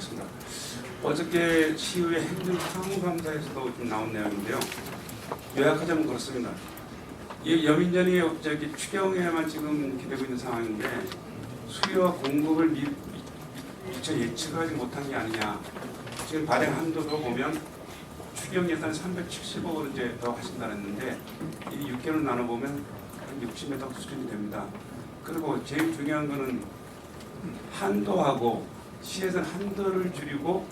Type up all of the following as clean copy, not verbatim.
하겠습니다. 어저께 시의회 행정사무감사에서도 좀 나온 내용인데요. 요약하자면 그렇습니다. 이 여민전이 저기 추경에만 지금 기대고 있는 상황인데 수요와 공급을 미처 예측하지 못한 게 아니냐. 지금 발행 한도도 보면 추경 예산 370억 원 이제 더 하신다 했는데 이 6개월 나눠보면 한 60몇 억 수준이 됩니다. 그리고 제일 중요한 거는 한도하고 시에서는 한도를 줄이고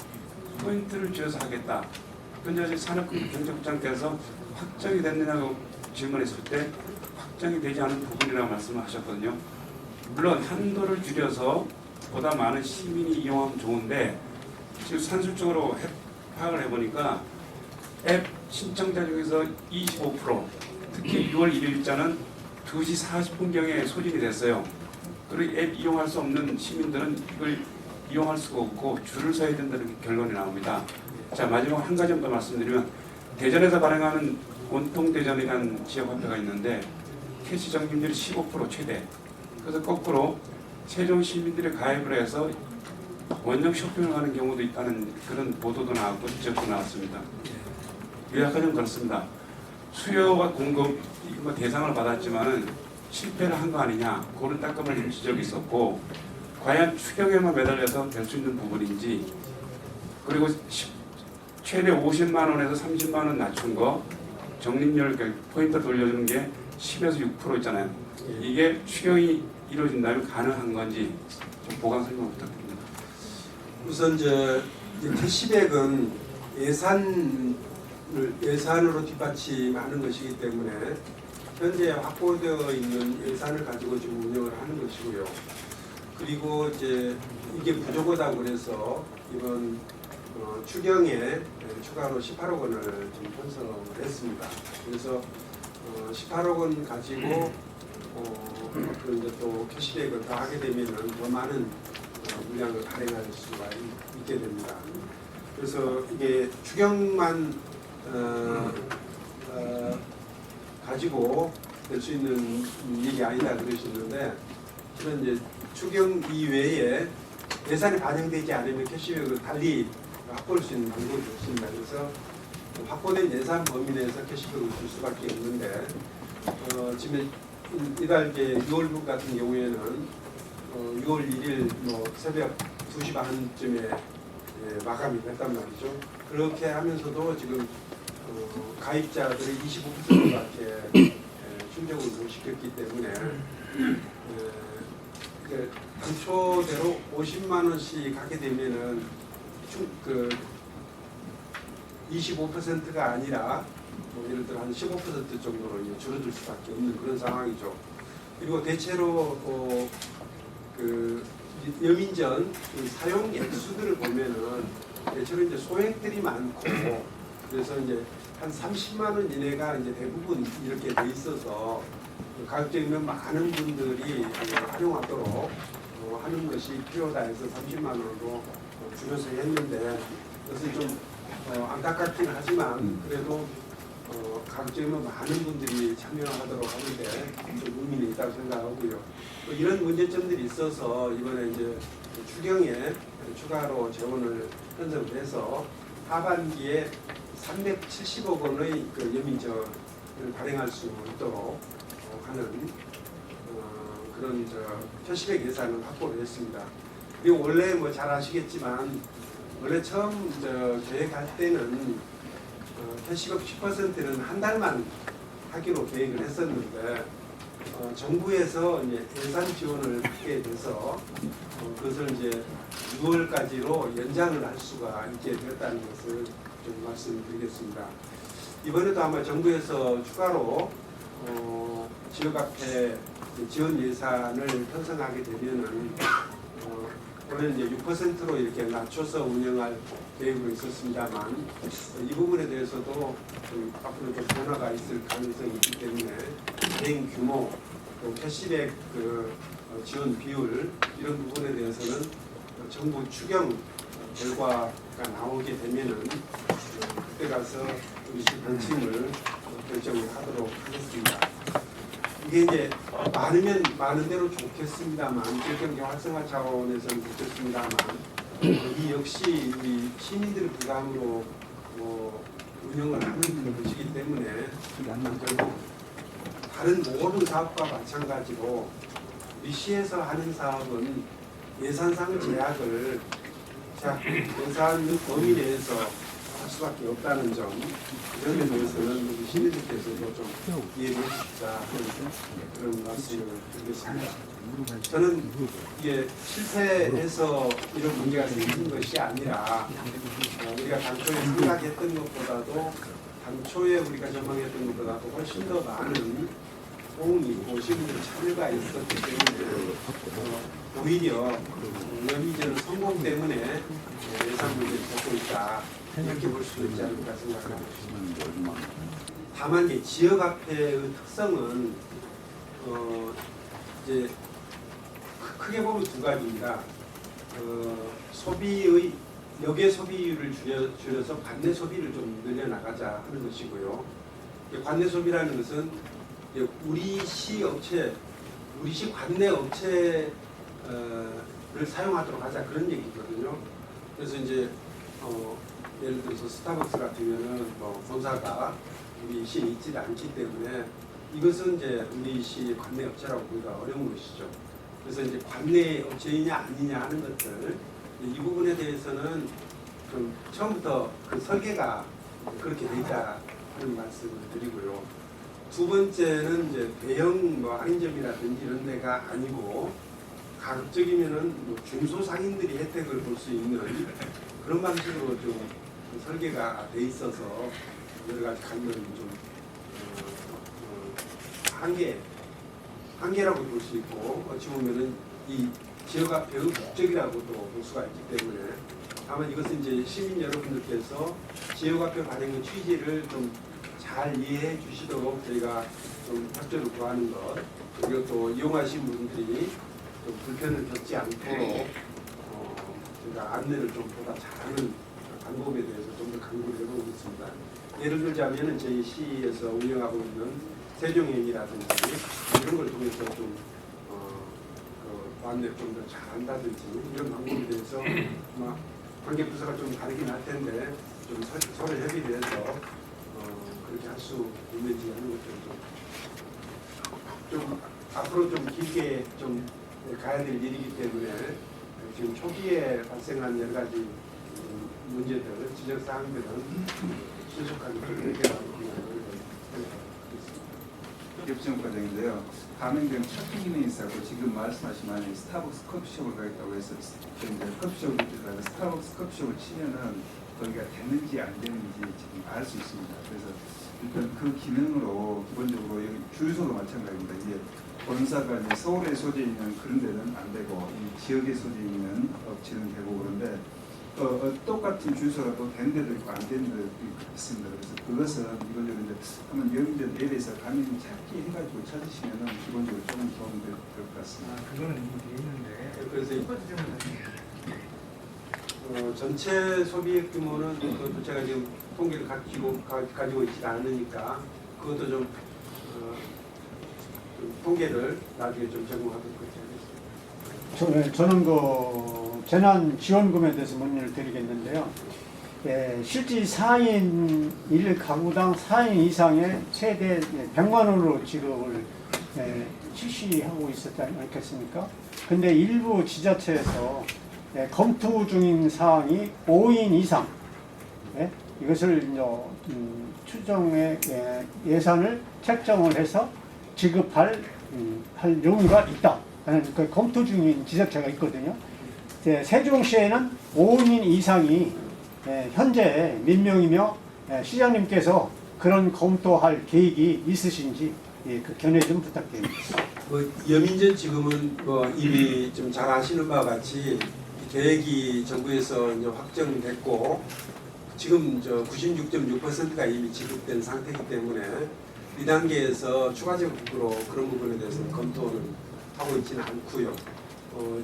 포인트를 줄여서 하겠다. 근데 아직 산업경제국장께서 확정이 됐느냐고 질문했을 때 확정이 되지 않은 부분이라고 말씀을 하셨거든요. 물론 한도를 줄여서 보다 많은 시민이 이용하면 좋은데 지금 산술적으로 파악을 해보니까 앱 신청자 중에서 25% 특히 6월 1일자는 2시 40분경에 소진이 됐어요. 그리고 앱 이용할 수 없는 시민들은 이걸 이용할 수가 없고 줄을 서야 된다는 결론이 나옵니다. 자, 마지막 한 가지 더 말씀드리면 대전에서 발행하는 온통대전이라는 지역화폐가 있는데 캐시 적립률이 15% 최대. 그래서 거꾸로 세종 시민들이 가입을 해서 원정 쇼핑을 하는 경우도 있다는 그런 보도도 나왔고 지적도 나왔습니다. 요약하자면 그렇습니다. 수요와 공급 이거 대상을 받았지만은 실패를 한 거 아니냐 그런 따끔한 지적이 있었고 과연 추경에만 매달려서 될 수 있는 부분인지 그리고 최대 50만 원에서 30만 원 낮춘 거 적립률 포인트 돌려주는 게 10에서 6% 있잖아요. 이게 추경이 이루어진다면 가능한 건지 좀 보강 설명 부탁드립니다. 우선 캐시백은 예산으로 뒷받침하는 것이기 때문에 현재 확보되어 있는 예산을 가지고 지금 운영을 하는 것이고요. 그리고 이제 이게 부족하다고 그래서 이번 추경에 추가로 18억 원을 좀 편성을 했습니다. 그래서 18억 원 가지고 그 이제 또 캐시백을 더 하게 되면은 더 많은 물량을 발행할 수가 있게 됩니다. 그래서 이게 추경만 가지고 될 수 있는 일이 아니다 그러시는데 실은 이제 추경 이외에 예산이 반영되지 않으면 캐시백을 달리 확보할 수 있는 방법이 없습니다. 그래서 확보된 예산 범위 내에서 캐시백을 줄 수밖에 없는데 지금 이달 이제 6월분 같은 경우에는 6월 1일 새벽 2시 반쯤에 마감이 됐단 말이죠. 그렇게 하면서도 지금 가입자들의 25%밖에 충족을 못 시켰기 때문에 당초대로 50만 원씩 하게 되면은 그 25%가 아니라 예를 들어 한 15% 정도로 줄어들 수밖에 없는 그런 상황이죠. 그리고 대체로 그 여민전 사용 액수들을 보면은 대체로 이제 소액들이 많고 그래서 이제 한 30만 원 이내가 이제 대부분 이렇게 돼 있어서 가급적이면 많은 분들이 활용하도록 하는 것이 필요하다 해서 30만 원으로 줄여서 했는데 그것은 좀 안타깝긴 하지만 그래도 가급적이면 많은 분들이 참여하도록 하는데 좀 의미는 있다고 생각하고요. 또 이런 문제점들이 있어서 이번에 이제 추경에 추가로 재원을 편성해서 하반기에 370억 원의 그 여민전을 발행할 수 있도록 하는 그런 캐시백 예산을 확보를 했습니다. 그리고 원래 잘 아시겠지만 원래 처음 계획할 때는 캐시백 10%는 한 달만 하기로 계획을 했었는데 정부에서 이제 예산 지원을 받게 돼서 그것을 이제 6월까지로 연장을 할 수가 있게 되었다는 것을 좀 말씀드리겠습니다. 이번에도 아마 정부에서 추가로 지역화폐 지원 예산을 편성하게 되면은 원래 이제 6%로 이렇게 낮춰서 운영할 계획으로 있었습니다만 이 부분에 대해서도 좀 앞으로 좀 변화가 있을 가능성이 있기 때문에 대행 규모, 또 캐시백 지원 비율 이런 부분에 대해서는 정부 추경 결과가 나오게 되면은 그때 가서 우리 방침을 결정을 하도록 하겠습니다. 이게 이제 많으면 많은 대로 좋겠습니다만 지역경제 활성화 차원에서는 좋겠습니다만 이 역시 우리 시민들 부담으로 운영을 하는 것이기 때문에 결국 다른 모든 사업과 마찬가지로 우리 시에서 하는 사업은 예산상 제약을 예산 범위 내에서 할 수밖에 없다는 점, 이런 데 대해서는 우리 시민들께서도 좀 이해해 주시자 그런 말씀을 드리겠습니다. 저는 이게 실패해서 이런 문제가 생긴 것이 아니라 우리가 당초에 생각했던 것보다도 당초에 우리가 전망했던 것보다도 훨씬 더 많은 호응이 있고 시민들 참여가 있었기 때문에 오히려 여미제는 성공 때문에 예산 문제를 겪고 있다 이렇게 볼 수도 있지 않을까 생각합니다. 다만 이 지역화폐의 특성은 이제 크게 보면 두 가지입니다. 소비의 역의 소비율을 줄여서 관내 소비를 좀 늘려나가자 하는 것이고요. 관내 소비라는 것은 우리 시 업체, 우리 시 관내 업체를 사용하도록 하자 그런 얘기거든요. 그래서 이제 예를 들어서 스타벅스 같으면은 본사가 우리 시에 있지 않기 때문에 이것은 이제 우리 시 관내 업체라고 보기가 어려운 것이죠. 그래서 이제 관내 업체이냐 아니냐 하는 것들 이 부분에 대해서는 좀 처음부터 그 설계가 그렇게 돼 있다 하는 말씀을 드리고요. 두 번째는 이제 대형 할인점이라든지 이런 데가 아니고 가급적이면은 중소상인들이 혜택을 볼 수 있는 그런 방식으로 좀 설계가 돼 있어서 여러 가지 관련은 좀 한계라고 볼 수 있고 어찌 보면은 이 지역화폐의 목적이라고도 볼 수가 있기 때문에 다만 이것은 이제 시민 여러분들께서 지역화폐 발행의 취지를 좀 잘 이해해 주시도록 저희가 좀 협조를 구하는 것 그리고 또 이용하신 분들이 좀 불편을 겪지 않도록 저희가 안내를 좀 보다 잘하는 방법에 대해서 좀 더 강구를 해보고 있습니다. 예를 들자면은 저희 시에서 운영하고 있는 세종행이라든지 이런 걸 통해서 좀 안내 좀 더 잘한다든지 이런 방법에 대해서 아마 관계 부서가 좀 다르긴 할 텐데 좀 서로 협의를 해서 그렇게 할 수 있는지 하는 것들 좀 앞으로 좀 길게 좀 가야 될 일이기 때문에 지금 초기에 발생한 여러 가지 문제들, 지적 사항들은 신속하게 좀 해결하고 협정 과정인데요. 가맹점 쇼핑 기능이 있었고 지금 말씀하신 만약에 스타벅스 커피숍을 가겠다고 해서 이제 커피숍을 들어가서 스타벅스 커피숍을 치면은 거기가 되는지 안 되는지 지금 알 수 있습니다. 그래서 일단 그 기능으로 기본적으로 여기 주유소도 마찬가지입니다. 이게 본사가 이제 서울에 소재 있는 그런 데는 안 되고 이 지역에 소재 있는 업체는 되고 그런데 똑같은 주유소가 또 된 데도 있고 안 된 데도 있습니다. 그래서 그것은 이걸로 이제 한번 여기들 내려서 가면 찾기 해가지고 찾으시면은 기본적으로 좀 도움이 될 것 같습니다. 그거는 이미 돼 있는데. 그래서 첫 번째 점은 전체 소비액 규모는 그것도 제가 지금 통계를 가지고 있지 않으니까 그것도 좀 통계를 나중에 좀 제공하도록 하겠습니다. 저는 그 재난지원금에 대해서 문의를 드리겠는데요. 실제 4인 1가구당 4인 이상의 최대 100만 원으로 지급을 실시하고 있었지 않겠습니까? 근데 일부 지자체에서 검토 중인 사항이 5인 이상 이것을 추정의 예산을 책정을 해서 지급할 할 용의가 있다. 그 검토 중인 지자체가 있거든요. 세종시에는 5인 이상이 현재 몇 명이며 시장님께서 그런 검토할 계획이 있으신지 그 견해 좀 부탁드립니다. 여민전 지금은 이미 좀 잘 아시는 바와 같이 계획이 정부에서 이제 확정됐고 지금 96.6%가 이미 지급된 상태이기 때문에 이 단계에서 추가적으로 그런 부분에 대해서는 검토를 하고 있지는 않고요.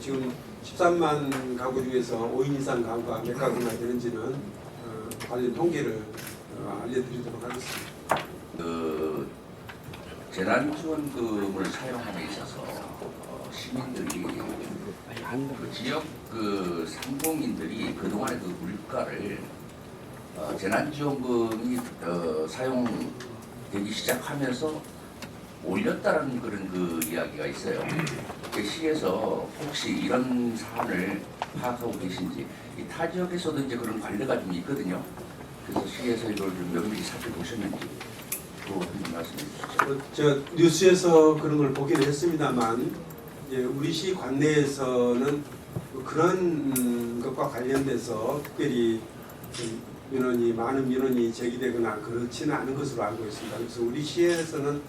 지금 13만 가구 중에서 5인 이상 가구가 몇 가구나 되는지는 관련 통계를 알려드리도록 하겠습니다. 재난지원금을 사용함에 있어서 시민들이 그 지역 그 상공인들이 그동안의 그 물가를 재난지원금이 사용되기 시작하면서 올렸다라는 그런 그 이야기가 있어요. 그 시에서 혹시 이런 사안을 파악하고 계신지, 이 타 지역에서도 이제 그런 관례가 좀 있거든요. 그래서 시에서 이걸 좀 면밀히 살펴보셨는지 또 한 말씀해 주시죠. 저 뉴스에서 그런 걸 보긴 했습니다만, 이제 우리 시 관내에서는 그런 것과 관련돼서 특별히 많은 민원이 제기되거나 그렇지는 않은 것으로 알고 있습니다. 그래서 우리 시에서는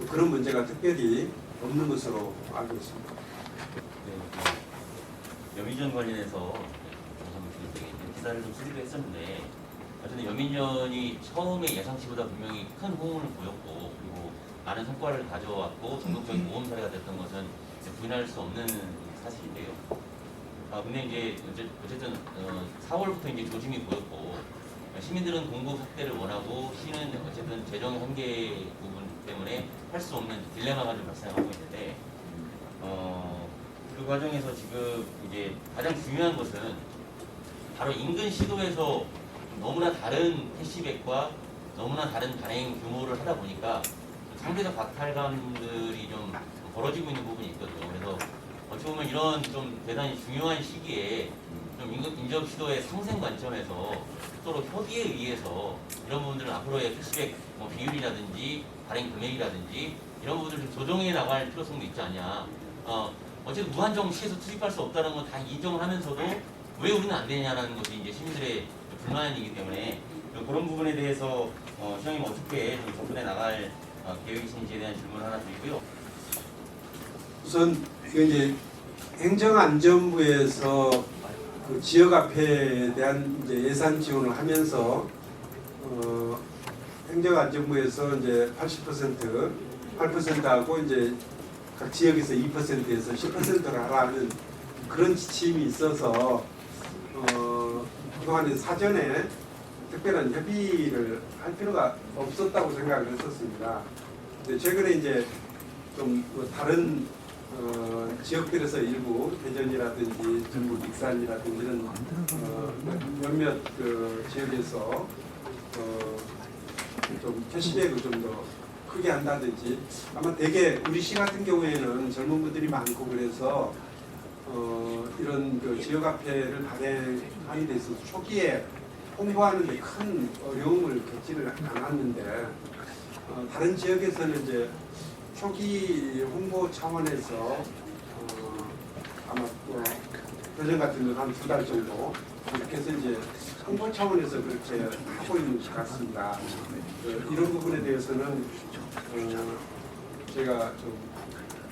그런 문제가 특별히 없는 것으로 알고 있습니다. 여민전 관련해서 기사를 좀 쓰기도 했었는데, 어쨌든 여민전이 처음에 예상치보다 분명히 큰 호응을 보였고, 그리고 많은 성과를 가져왔고 전국적인 모험 사례가 됐던 것은 부인할 수 없는 사실인데요. 근데 이제 어쨌든 4월부터 이제 조짐이 보였고, 시민들은 공급 확대를 원하고, 시는 어쨌든 재정 한계 부분 때문에 할 수 없는 딜레마가 좀 발생하고 있는데, 그 과정에서 지금 이제 가장 중요한 것은 바로 인근 시도에서 너무나 다른 캐시백과 너무나 다른 발행 규모를 하다 보니까 상대적 박탈감들이 좀 벌어지고 있는 부분이 있거든요. 그래서 어찌 보면 이런 좀 대단히 중요한 시기에 좀 인접 시도의 상생 관점에서 서로 협의에 의해서 이런 부분들은 앞으로의 캐시백 비율이라든지 발행 금액이라든지 이런 부분들을 좀 조정해 나갈 필요성도 있지 않냐. 어쨌든 무한정 시에서 투입할 수 없다는 건 다 인정을 하면서도 왜 우리는 안 되냐라는 것이 이제 시민들의 불만이기 때문에 그런 부분에 대해서 시장님 어떻게 좀 접근해 나갈 계획이신지에 대한 질문 하나 드리고요. 우선 이제 행정안전부에서 그 지역화폐에 대한 이제 예산 지원을 하면서 행정안전부에서 이제 8%하고 이제 각 지역에서 2%에서 10%를 하라는 그런 지침이 있어서 그동안에 사전에 특별한 협의를 할 필요가 없었다고 생각을 했었습니다. 근데 최근에 이제 좀 다른 지역들에서 일부 대전이라든지 전북 익산이라든지 이런 몇몇 그 지역에서 좀 캐시백을 좀 더 크게 한다든지, 아마 대개 우리 시 같은 경우에는 젊은 분들이 많고 그래서 이런 그 지역화폐를 발행하는 데 있어서 초기에 홍보하는 데 큰 어려움을 겪지를 않았는데, 다른 지역에서는 이제 초기 홍보 차원에서 아마 대전 같은 경우는 한 2달 정도 이렇게 해서 이제 홍보 차원에서 그렇게 하고 있는 것 같습니다. 이런 부분에 대해서는 제가 좀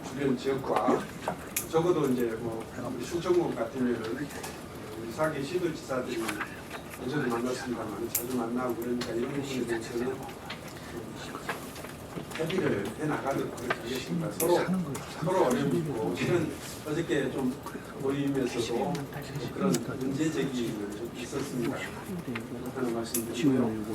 주변 지역과 적어도 이제 우리 충청권 같으면은 이상하게 시도지사들이 어제도 만났습니다만 자주 만나고 그러니까 이런 부분에 대해서는 협의를 해나가도록 그렇게 하겠습니다. 서로 어려움이 있고, 실은 어저께 좀 모임에서도 그런 문제 제기는 좀 있었습니다. 하는 말씀드리고요.